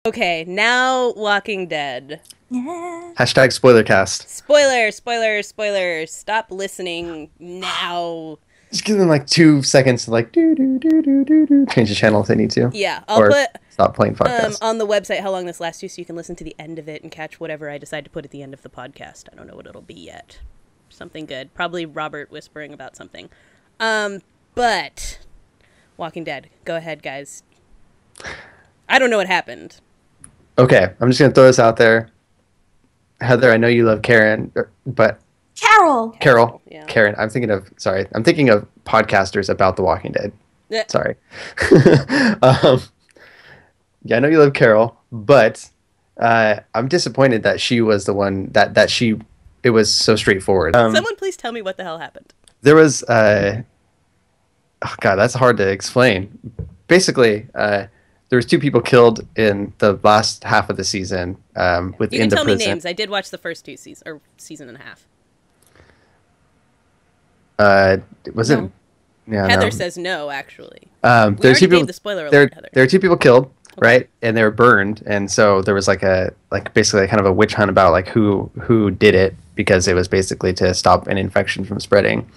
Okay, now Walking Dead. Yeah. Hashtag spoilercast. Spoilers. Stop listening now. Just give them like 2 seconds to like change the channel if they need to. Yeah, I'll put stop playing podcasts. on the website how long this lasts you, so you can listen to the end of it and catch whatever I decide to put at the end of the podcast. I don't know what it'll be yet. Something good. Probably Robert whispering about something. But Walking Dead. Go ahead, guys. I don't know what happened. Okay, I'm just gonna throw this out there. Heather, I know you love Karen, but Carol. Yeah. Karen. I'm thinking of podcasters about The Walking Dead. Yeah. Sorry. Yeah, I know you love Carol, but I'm disappointed that she was the one it was so straightforward. Someone please tell me what the hell happened. There was, oh God, that's hard to explain. Basically, there was 2 people killed in the last half of the season within the prison. You can tell me names. I did watch the first 2 seasons, or season and a half. Was it? Yeah, Heather says no, actually. There's 2 people. The spoiler alert, Heather. There are 2 people killed, right? And they were burned, and so there was basically kind of a witch hunt about like who did it, because it was basically to stop an infection from spreading,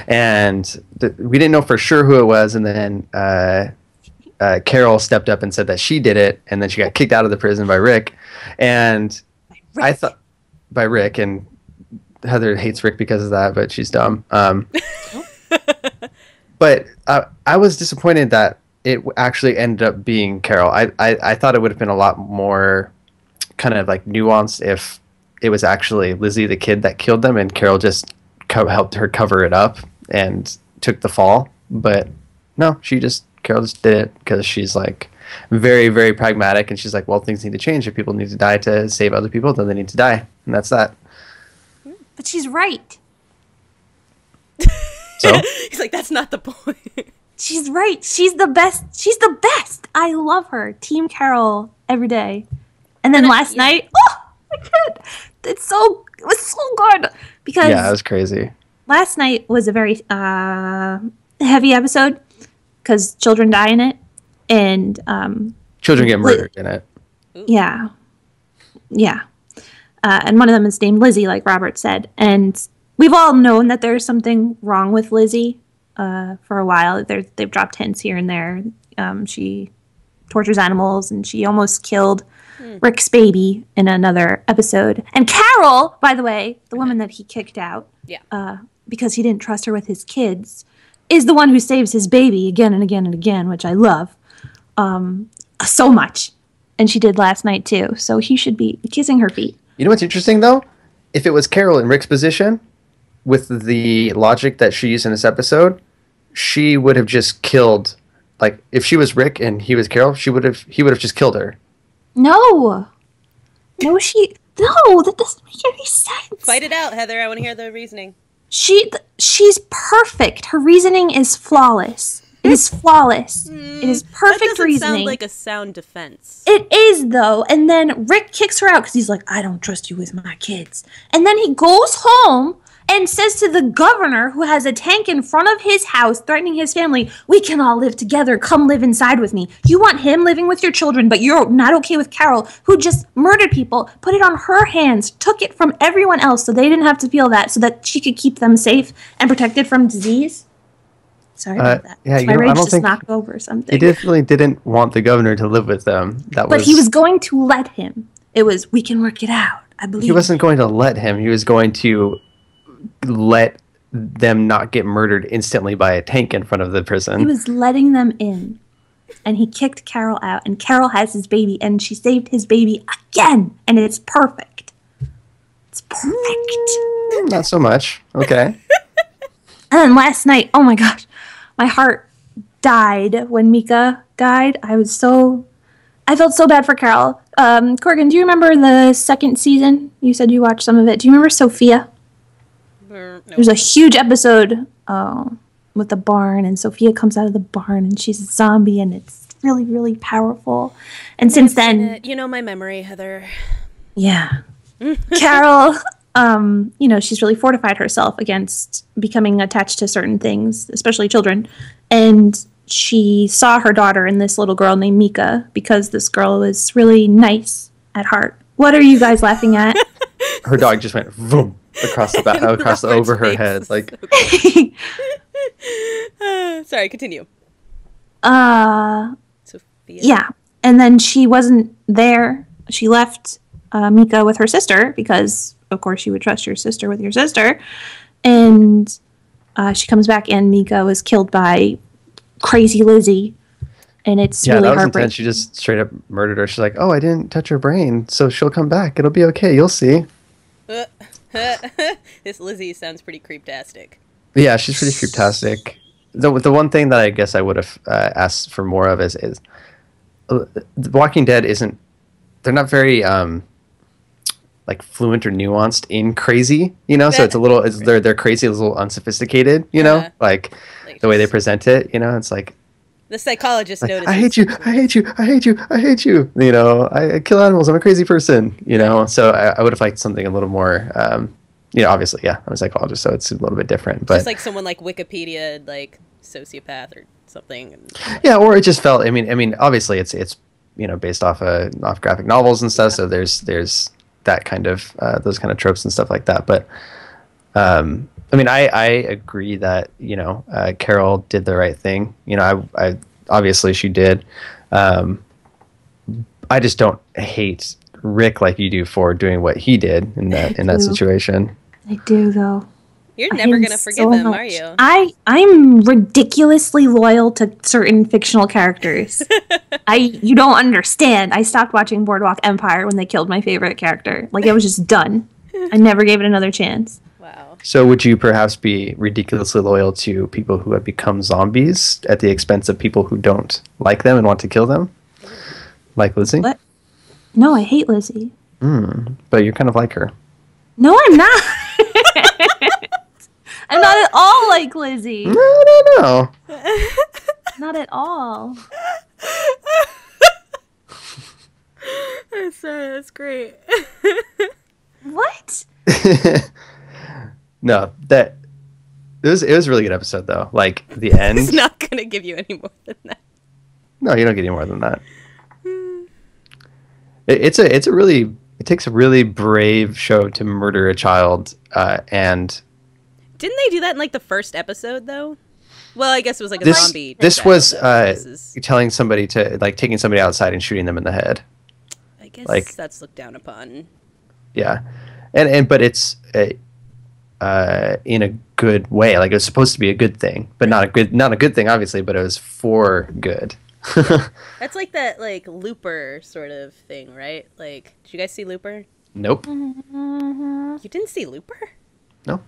and we didn't know for sure who it was, and then Carol stepped up and said that she did it, and then she got kicked out of the prison by Rick, and I thought by Rick, and Heather hates Rick because of that, but she's dumb. But I was disappointed that it actually ended up being Carol. I thought it would have been a lot more kind of like nuanced if it was actually Lizzie the kid that killed them, and Carol just helped her cover it up and took the fall. But no, Carol just did it because she's like very, very pragmatic, and she's like, well, things need to change. If people need to die to save other people, then they need to die, and that's that. But she's right. So he's like, that's not the point. She's right. She's the best. She's the best. I love her. Team Carol every day. And then last night, oh my God, it was so good, because yeah, it was crazy. Last night was a very heavy episode because children die in it, and children get murdered in it. Yeah. And one of them is named Lizzie, like Robert said, and we've all known that there's something wrong with Lizzie for a while. They've dropped hints here and there. She tortures animals, and she almost killed Rick's baby in another episode. And Carol, by the way, the woman that he kicked out, because he didn't trust her with his kids, is the one who saves his baby again and again and again, which I love so much. And she did last night too. So he should be kissing her feet. You know what's interesting though? If it was Carol in Rick's position, with the logic that she used in this episode, she would have just killed. Like, if she was Rick and he was Carol, he would have just killed her. No, that doesn't make any sense. Fight it out, Heather. I want to hear the reasoning. She's perfect. Her reasoning is flawless. It is flawless. It is perfect that doesn't reasoning. Sound like a sound defense. It is, though. And then Rick kicks her out because he's like, I don't trust you with my kids. And then he goes home and says to the governor, who has a tank in front of his house, threatening his family, we can all live together. Come live inside with me. You want him living with your children, but you're not okay with Carol, who just murdered people, put it on her hands, took it from everyone else so they didn't have to feel that, so that she could keep them safe and protected from disease. Sorry about that. Yeah, my rage just knocked over something. He definitely didn't want the governor to live with them. But he was going to let him. It was, we can work it out. I believe. He wasn't going to let him. He was going to let them not get murdered instantly by a tank in front of the prison. He was letting them in, and he kicked Carol out, and Carol has his baby, and she saved his baby again, and it's perfect. It's perfect. Not so much. Okay. And then last night, oh my gosh, my heart died when Mika died. I felt so bad for Carol. Corgan, do you remember the second season? You said you watched some of it. Do you remember Sophia? No. There's a huge episode with the barn, and Sophia comes out of the barn, and she's a zombie, and it's really, really powerful. And since then... You know my memory, Heather. Yeah. Carol, she's really fortified herself against becoming attached to certain things, especially children. And she saw her daughter and this little girl named Mika because this girl was really nice at heart. What are you guys laughing at? Her dog just went vroom across over her head. Like, sorry, continue. Sophia. Yeah. And then she wasn't there. She left Mika with her sister because, of course, you would trust your sister with your sister. And she comes back and Mika was killed by crazy Lizzie. And it's really that was heartbreaking. intense. She just straight up murdered her. She's like, oh, I didn't touch her brain, so she'll come back. It'll be okay. You'll see. This Lizzie sounds pretty creeptastic. Yeah, she's pretty creeptastic. The one thing that I guess I would have asked for more of is The Walking Dead isn't. They're not very like fluent or nuanced in crazy, you know. So it's a little. They're crazy, a little unsophisticated, you know, like the way they present it. You know, it's like. The psychologist Like, noticed. I hate you. I hate you. I hate you. I hate you. You know, I kill animals. I'm a crazy person. You know, so I would have liked something a little more. You know, obviously, yeah, I'm a psychologist, so it's a little bit different. But just like someone like Wikipedia, like sociopath or something. Yeah, or it just felt. I mean, obviously, it's you know based off graphic novels and stuff. So there's that kind of those kind of tropes and stuff like that. But I mean, I agree that, you know, Carol did the right thing. You know, I obviously she did. I just don't hate Rick like you do for doing what he did in that situation. I do, though. You're never going to forgive him, are you? I'm ridiculously loyal to certain fictional characters. You don't understand. I stopped watching Boardwalk Empire when they killed my favorite character. Like, it was just done. I never gave it another chance. Wow. So would you perhaps be ridiculously loyal to people who have become zombies at the expense of people who don't like them and want to kill them? Like Lizzie? What? No, I hate Lizzie. But you're kind of like her. No, I'm not. I'm not at all like Lizzie. No. Not at all. I'm sorry, that's great. What? No, it was a really good episode though. Like the end. It's not gonna give you any more than that. No, you don't get any more than that. It takes a really brave show to murder a child, and didn't they do that in like the first episode though? Well, I guess it was like a zombie. This was is... telling somebody to like taking somebody outside and shooting them in the head. I guess like, that's looked down upon. Yeah, but it's in a good way. Like it was supposed to be a good thing, but not a good thing, obviously. But it was for good. That's like that like Looper sort of thing, right? Like, did you guys see Looper? Nope. You didn't see Looper? No.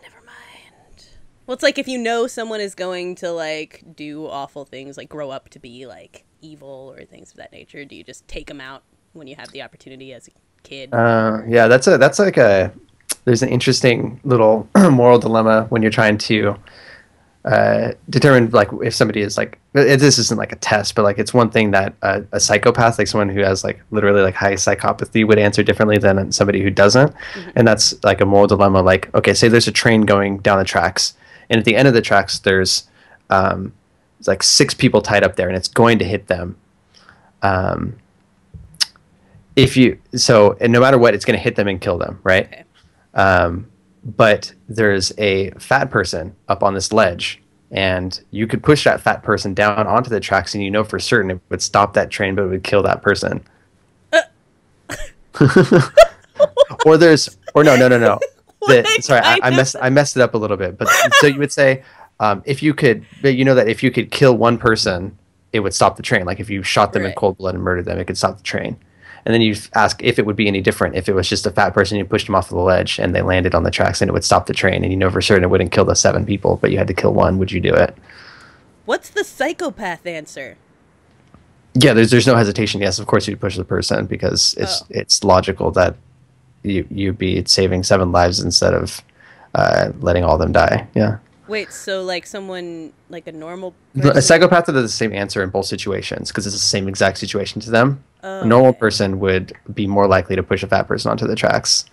Never mind. Well, it's like if you know someone is going to like do awful things, like grow up to be like evil or things of that nature, do you just take them out when you have the opportunity as a kid? Yeah, that's like there's an interesting little moral dilemma when you're trying to determine like if somebody is like, this isn't like a test, but like it's one thing that a psychopath, like someone who has like literally like high psychopathy, would answer differently than somebody who doesn't. And that's like a moral dilemma. Like, okay, say there's a train going down the tracks, and at the end of the tracks there's like 6 people tied up there and it's going to hit them. And no matter what, it's going to hit them and kill them, right? Okay. But there's a fat person up on this ledge, and you could push that fat person down onto the tracks, and you know for certain it would stop that train, but it would kill that person. No. I messed it up a little bit. But so you would say, if you could kill one person, it would stop the train. Like if you shot them in cold blood and murdered them, it could stop the train. And then you ask if it would be any different if it was just a fat person, you pushed them off of the ledge and they landed on the tracks, and it would stop the train, and you know for certain it wouldn't kill the 7 people, but you had to kill one. Would you do it? What's the psychopath answer? Yeah, there's no hesitation. Yes, of course you'd push the person because it's logical that you'd be saving 7 lives instead of letting all of them die. Yeah. Wait, so like someone, like a normal person? A psychopath would have the same answer in both situations because it's the same exact situation to them. A normal person would be more likely to push a fat person onto the tracks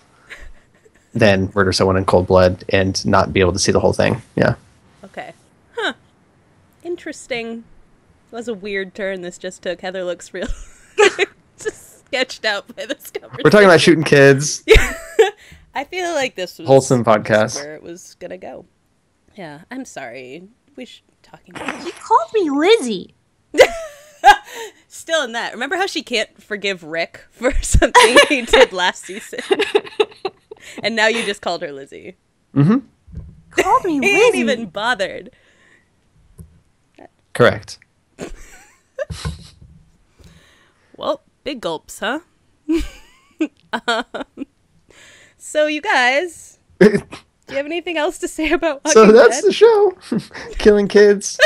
than murder someone in cold blood and not be able to see the whole thing. Yeah. Okay. Huh. Interesting. It was a weird turn this just took. Heather looks real just sketched out by this conversation. We're talking about shooting kids. I feel like this was Wholesome podcast. where it was gonna go. Yeah, I'm sorry. We should talking about She called me Lizzie. Still in that. Remember how she can't forgive Rick for something he did last season? And now you just called her Lizzie. Mm-hmm. Called me He Lizzie. ain't even bothered. Correct. Well, big gulps, huh? So you guys, do you have anything else to say about Walking So that's Dead? the show. Killing kids.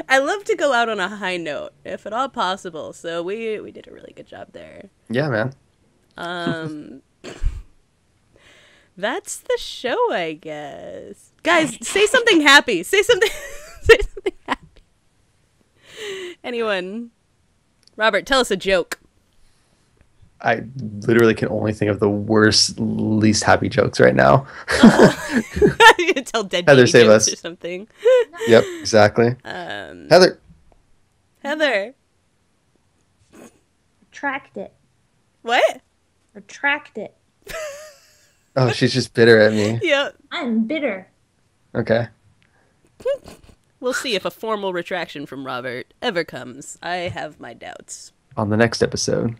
I love to go out on a high note, if at all possible. So we did a really good job there. Yeah, man. That's the show, I guess. Guys, say something happy. Say something say something happy. Anyone? Robert, tell us a joke. I literally can only think of the worst, least happy jokes right now. Tell dead Heather, baby save jokes us. or something. Yep, exactly. Heather. Heather. Retract it. What? Retract it. Oh, she's just bitter at me. Yep. I'm bitter. Okay. We'll see if a formal retraction from Robert ever comes. I have my doubts. On the next episode.